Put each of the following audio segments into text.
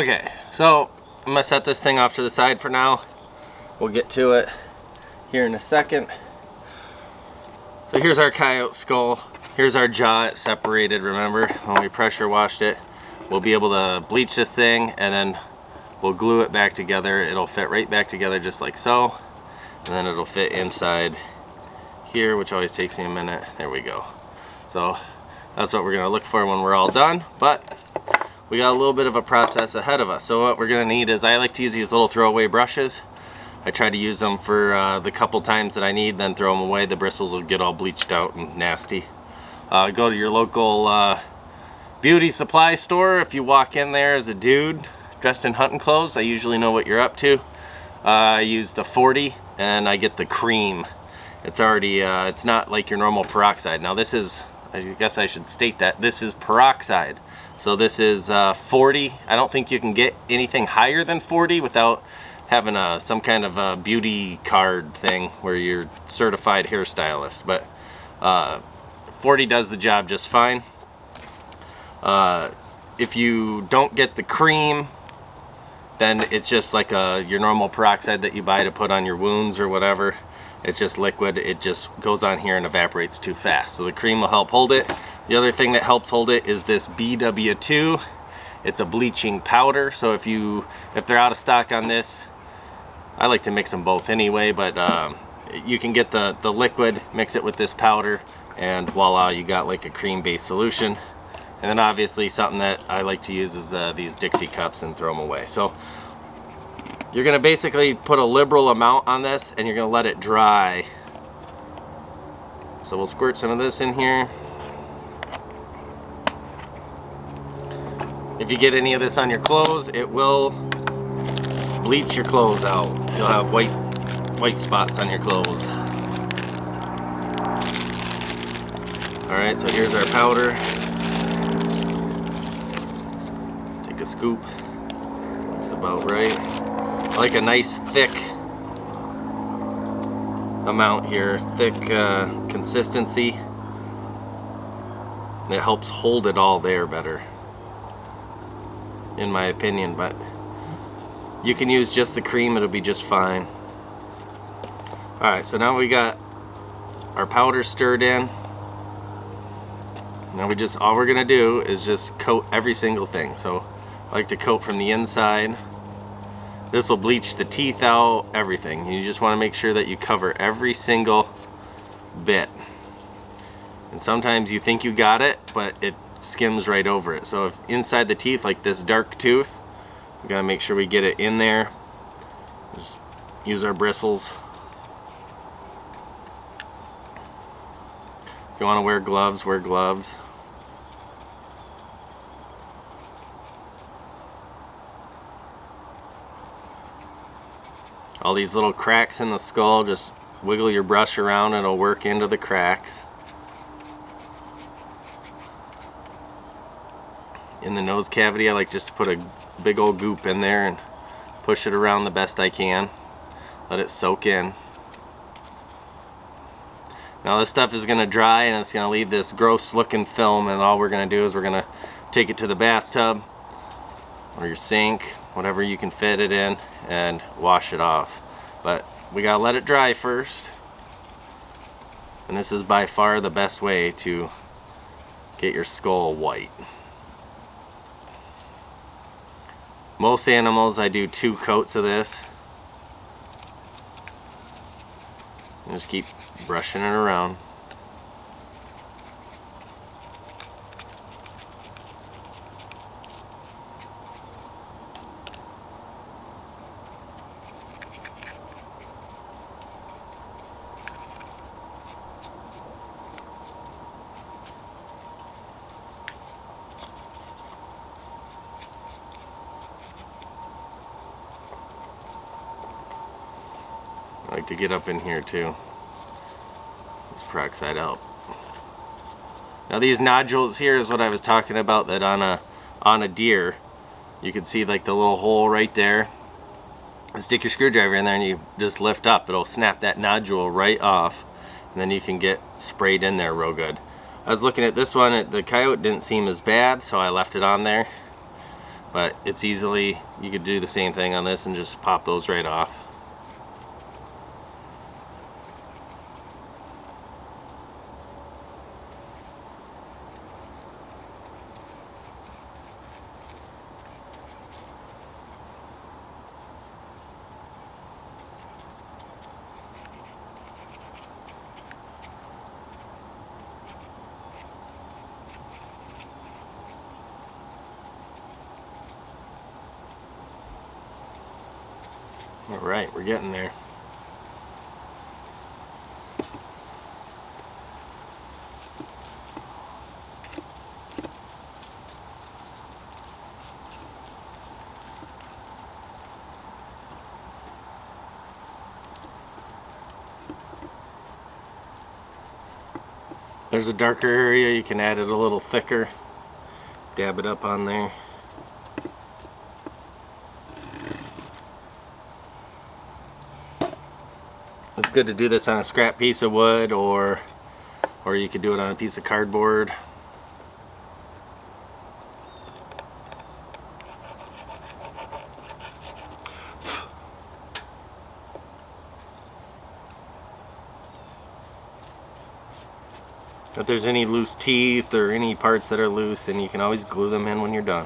Okay, so I'm gonna set this thing off to the side for now. We'll get to it here in a second. So here's our coyote skull. Here's our jaw. It's separated, remember, when we pressure washed it. We'll be able to bleach this thing and then we'll glue it back together. It'll fit right back together just like so. And then it'll fit inside here, which always takes me a minute. There we go. So that's what we're gonna look for when we're all done. But we got a little bit of a process ahead of us. So what we're gonna need is, I like to use these little throwaway brushes. I try to use them for the couple times that I need, then throw them away. The bristles will get all bleached out and nasty. Go to your local beauty supply store. If you walk in there as a dude dressed in hunting clothes, I usually know what you're up to. I use the 40 and I get the cream. It's already, it's not like your normal peroxide. Now this is, I guess I should state that, this is peroxide. So this is 40. I don't think you can get anything higher than 40 without having some kind of a beauty card thing where you're certified hairstylist, but 40 does the job just fine. If you don't get the cream, then it's just like your normal peroxide that you buy to put on your wounds or whatever. It's just liquid. It just goes on here and evaporates too fast. So the cream will help hold it. The other thing that helps hold it is this BW2. It's a bleaching powder. So if they're out of stock on this, I like to mix them both anyway, but you can get the liquid, mix it with this powder, and voila, you got like a cream-based solution. And then obviously something that I like to use is these Dixie cups and throw them away. So you're gonna basically put a liberal amount on this and you're gonna let it dry. So we'll squirt some of this in here. If you get any of this on your clothes, it will bleach your clothes out. You'll have white spots on your clothes. Alright, so here's our powder. Take a scoop. Looks about right. I like a nice thick amount here, thick consistency. It helps hold it all there better, in my opinion, but you can use just the cream, it'll be just fine. Alright, so now we got our powder stirred in. Now all we're gonna do is just coat every single thing. So I like to coat from the inside. This will bleach the teeth out, everything. You just want to make sure that you cover every single bit. And sometimes you think you got it, but it skims right over it. So if inside the teeth, like this dark tooth, we gotta make sure we get it in there. Just use our bristles. If you want to wear gloves, wear gloves. All these little cracks in the skull, just wiggle your brush around and it'll work into the cracks. In the nose cavity, I like just to put a big old goop in there and push it around the best I can. Let it soak in. Now this stuff is going to dry and it's going to leave this gross looking film, and all we're going to do is we're going to take it to the bathtub or your sink, whatever you can fit it in, and wash it off. But we got to let it dry first. And this is by far the best way to get your skull white. Most animals I do 2 coats of this. And just keep brushing it around. I like to get up in here too. This peroxide out. Now these nodules here is what I was talking about, that on a deer you can see like the little hole right there. Stick your screwdriver in there and you just lift up, it'll snap that nodule right off, and then you can get sprayed in there real good. I was looking at this one, the coyote didn't seem as bad, so I left it on there. but it's easily, you could do the same thing on this and just pop those right off. Alright, we're getting there. There's a darker area, you can add it a little thicker. Dab it up on there. It's good to do this on a scrap piece of wood, or you could do it on a piece of cardboard. If there's any loose teeth or any parts that are loose, then you can always glue them in when you're done.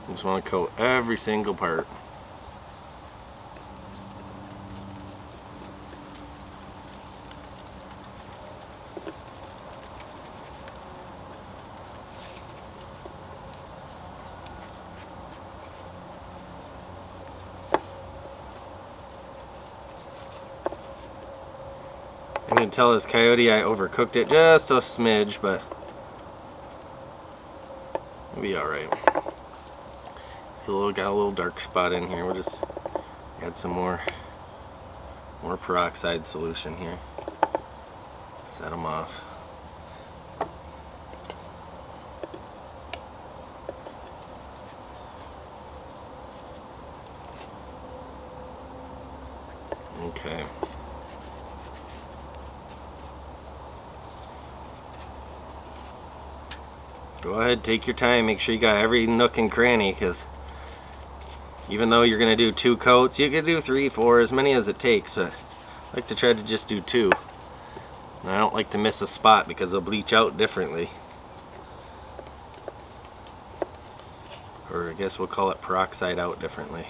You just want to coat every single part. You can tell this coyote I overcooked it just a smidge, but it'll be alright. It's got a little dark spot in here. We'll just add some more peroxide solution here. Set them off. Okay. Go ahead, take your time, make sure you got every nook and cranny, because even though you're going to do 2 coats, you can do 3, 4, as many as it takes. I like to try to just do 2. And I don't like to miss a spot because they'll bleach out differently. Or I guess we'll call it peroxide out differently.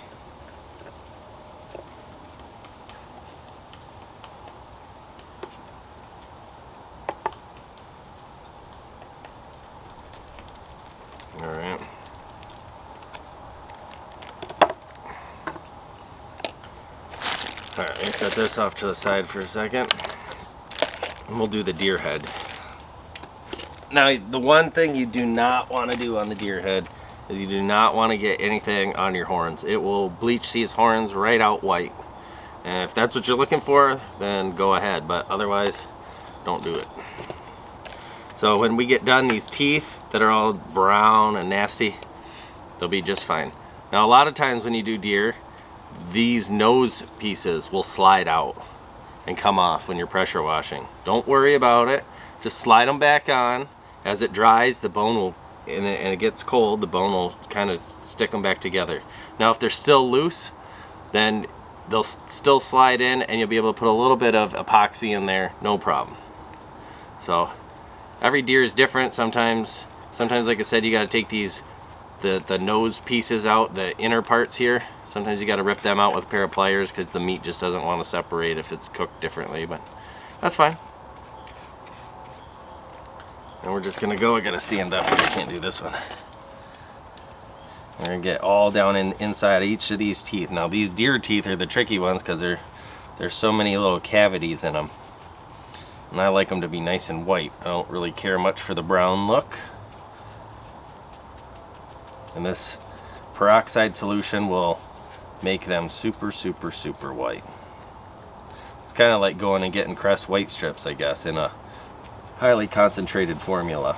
Alright. Alright, let me set this off to the side for a second. And we'll do the deer head. Now, the one thing you do not want to do on the deer head is you do not want to get anything on your horns. It will bleach these horns right out white. And if that's what you're looking for, then go ahead. But otherwise, don't do it. So when we get done, these teeth that are all brown and nasty, they'll be just fine. Now, a lot of times when you do deer, these nose pieces will slide out and come off when you're pressure washing. Don't worry about it. Just slide them back on. As it dries, the bone will, and it gets cold, the bone will kind of stick them back together. Now, if they're still loose, then they'll still slide in, and you'll be able to put a little bit of epoxy in there, no problem. So every deer is different. Sometimes like I said, you got to take these the nose pieces out, the inner parts here. Sometimes you got to rip them out with a pair of pliers because the meat just doesn't want to separate if it's cooked differently, but that's fine. And we're just gonna go. I gotta stand up. I can't do this one. We're gonna get all down inside each of these teeth. Now, these deer teeth are the tricky ones because there's so many little cavities in them, and I like them to be nice and white. I don't really care much for the brown look. And this peroxide solution will make them super, super, super white. It's kind of like going and getting Crest white strips, I guess, in a highly concentrated formula.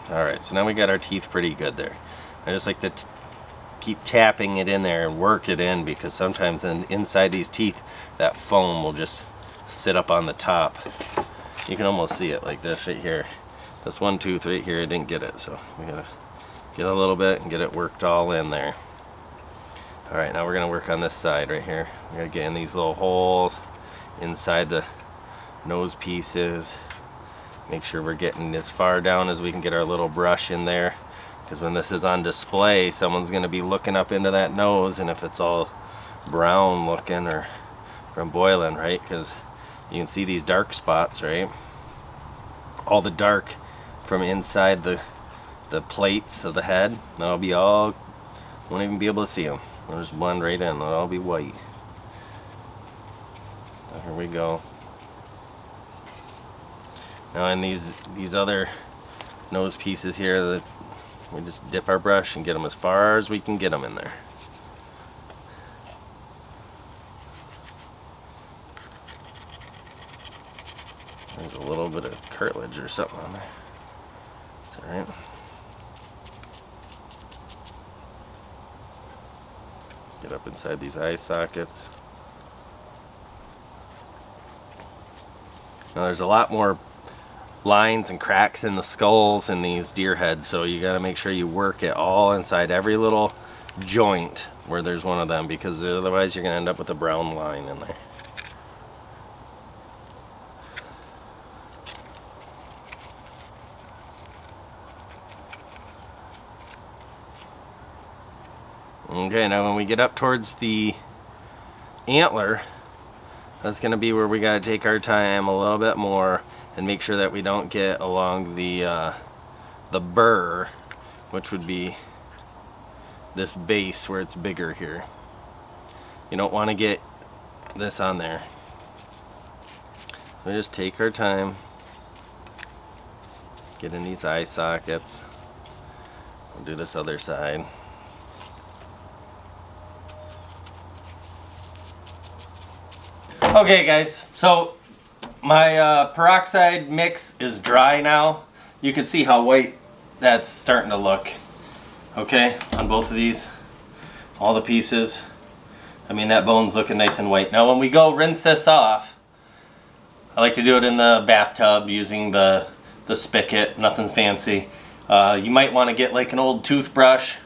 Alright, so now we got our teeth pretty good there. I just like to keep tapping it in there and work it in, because sometimes inside these teeth that foam will just sit up on the top. You can almost see it like this right here. This one tooth right here, I didn't get it, so we gotta get a little bit and get it worked all in there. All right, now we're gonna work on this side right here. We're gonna get in these little holes inside the nose pieces. Make sure we're getting as far down as we can get our little brush in there, because when this is on display, someone's gonna be looking up into that nose, and if it's all brown looking or from boiling, right? Because you can see these dark spots, right? All the dark from inside the plates of the head, that'll be all, won't even be able to see them. They'll just blend right in, they'll all be white. So here we go. Now in these other nose pieces here, we just dip our brush and get them as far as we can get them in there. There's a little bit of cartilage or something on there. It's alright. Get up inside these eye sockets. Now there's a lot more lines and cracks in the skulls in these deer heads, so you got to make sure you work it all inside every little joint where there's one of them, because otherwise you're going to end up with a brown line in there. Okay, now when we get up towards the antler, that's going to be where we got to take our time a little bit more and make sure that we don't get along the burr, which would be this base where it's bigger here. You don't want to get this on there. We just take our time, get in these eye sockets. We'll do this other side. Okay guys, so my peroxide mix is dry now. You can see how white that's starting to look. Okay, on both of these, all the pieces. I mean, that bone's looking nice and white. Now when we go rinse this off, I like to do it in the bathtub using the spigot, nothing fancy. You might want to get like an old toothbrush,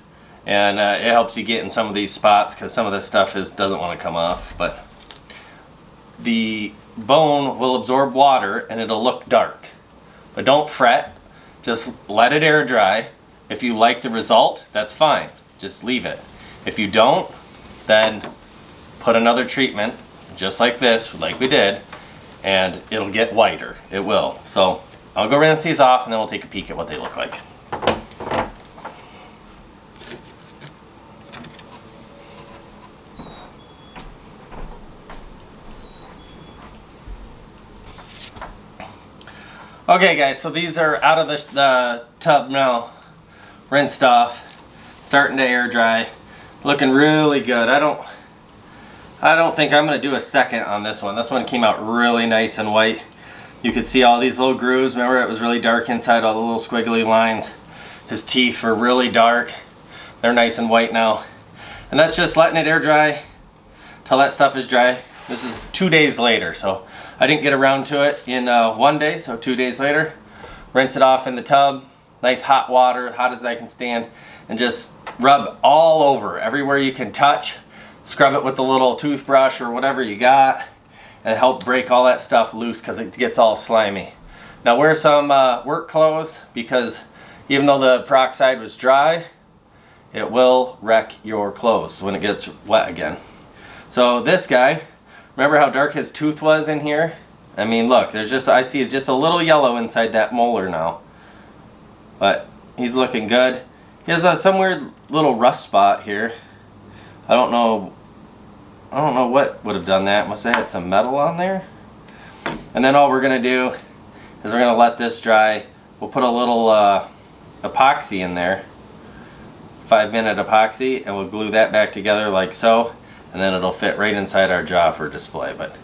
and it helps you get in some of these spots, because some of this stuff doesn't want to come off. But the bone will absorb water and it'll look dark. But don't fret, just let it air dry. If you like the result, that's fine, just leave it. If you don't, then put another treatment just like this, like we did, and it'll get whiter. It will. So I'll go rinse these off and then we'll take a peek at what they look like. Okay guys, so these are out of the tub now, rinsed off, starting to air dry, looking really good. I don't think I'm going to do a second on this one. This one came out really nice and white. You could see all these little grooves. Remember, it was really dark inside, all the little squiggly lines. His teeth were really dark. They're nice and white now. And that's just letting it air dry till that stuff is dry. This is 2 days later, so I didn't get around to it in 1 day, so 2 days later. Rinse it off in the tub, nice hot water, hot as I can stand, and just rub all over, everywhere you can touch. Scrub it with the little toothbrush or whatever you got, and help break all that stuff loose, because it gets all slimy. Now wear some work clothes, because even though the peroxide was dry, it will wreck your clothes when it gets wet again. So this guy, remember how dark his tooth was in here? I mean, look, there's just, I see just a little yellow inside that molar now. But he's looking good. He has some weird little rust spot here. I don't know what would have done that. Must have had some metal on there. And then all we're gonna do is we're gonna let this dry. We'll put a little epoxy in there, 5-minute epoxy, and we'll glue that back together like so. And then it'll fit right inside our jaw for display. But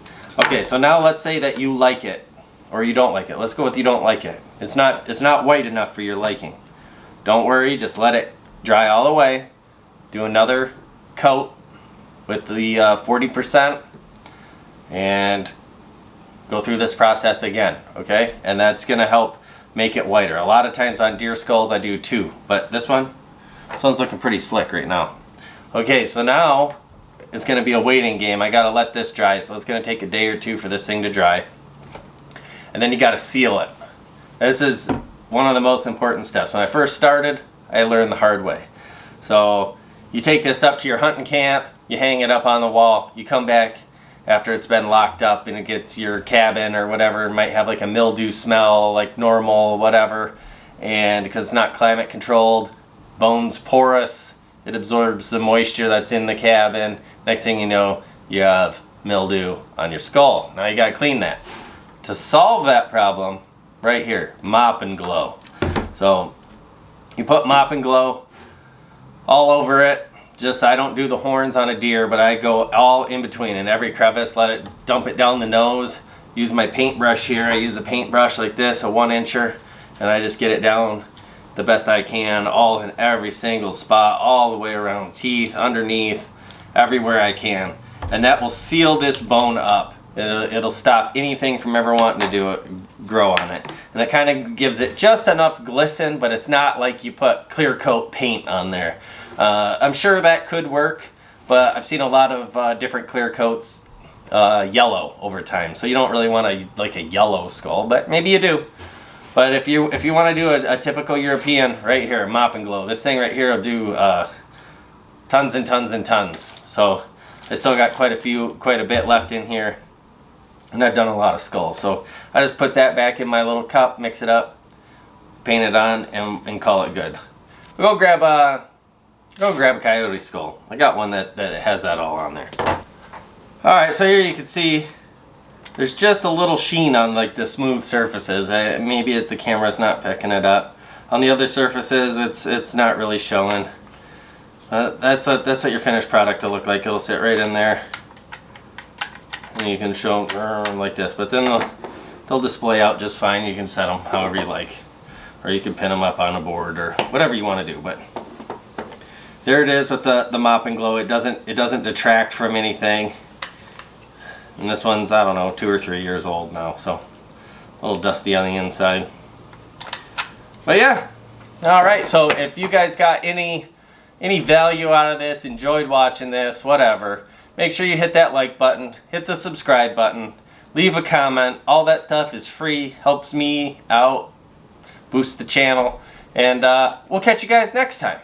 okay, so now let's say that you like it or you don't like it. Let's go with you don't like it. It's not white enough for your liking. Don't worry, just let it dry all the way. do another coat with the 40% and go through this process again, okay? And that's gonna help make it whiter. A lot of times on deer skulls I do 2, but this one's looking pretty slick right now. Okay, so now it's gonna be a waiting game. I gotta let this dry, so it's gonna take a day or 2 for this thing to dry. And then you gotta seal it. This is one of the most important steps. When I first started, I learned the hard way. So you take this up to your hunting camp, you hang it up on the wall, you come back after it's been locked up and it gets your cabin or whatever, it might have like a mildew smell like normal, whatever, and because it's not climate controlled, bone's porous, it absorbs the moisture that's in the cabin. Next thing you know, you have mildew on your skull. Now you gotta clean that. To solve that problem, right here, Mop and Glow. So you put Mop and Glow all over it. Just, I don't do the horns on a deer, but I go all in between in every crevice, let it dump it down the nose. Use my paintbrush here. I use a paintbrush like this, a 1-incher, and I just get it down the best I can, all in every single spot, all the way around teeth, underneath, everywhere I can. And that will seal this bone up. It'll stop anything from ever wanting to do it, grow on it. And it kind of gives it just enough glisten, but it's not like you put clear coat paint on there. I'm sure that could work, but I've seen a lot of different clear coats yellow over time. So you don't really want like a yellow skull, but maybe you do. But if you want to do a typical European, right here, Mop and Glow. This thing right here will do tons and tons and tons. So I still got quite a bit left in here. And I've done a lot of skulls, so I just put that back in my little cup, mix it up, paint it on, and call it good. We'll go grab a coyote skull. I got one that has that all on there. All right, so here you can see there's just a little sheen on like the smooth surfaces. Maybe the camera's not picking it up. On the other surfaces, it's not really showing. That's what your finished product will look like. It'll sit right in there. And you can show them like this, but then they'll display out just fine. You can set them however you like, or you can pin them up on a board or whatever you want to do. But there it is with the Mop and Glow. It doesn't detract from anything. And this one's, I don't know, 2 or 3 years old now, so a little dusty on the inside. But yeah, all right. So if you guys got any value out of this, enjoyed watching this, whatever, make sure you hit that like button, hit the subscribe button, leave a comment. All that stuff is free, helps me out, boosts the channel, and we'll catch you guys next time.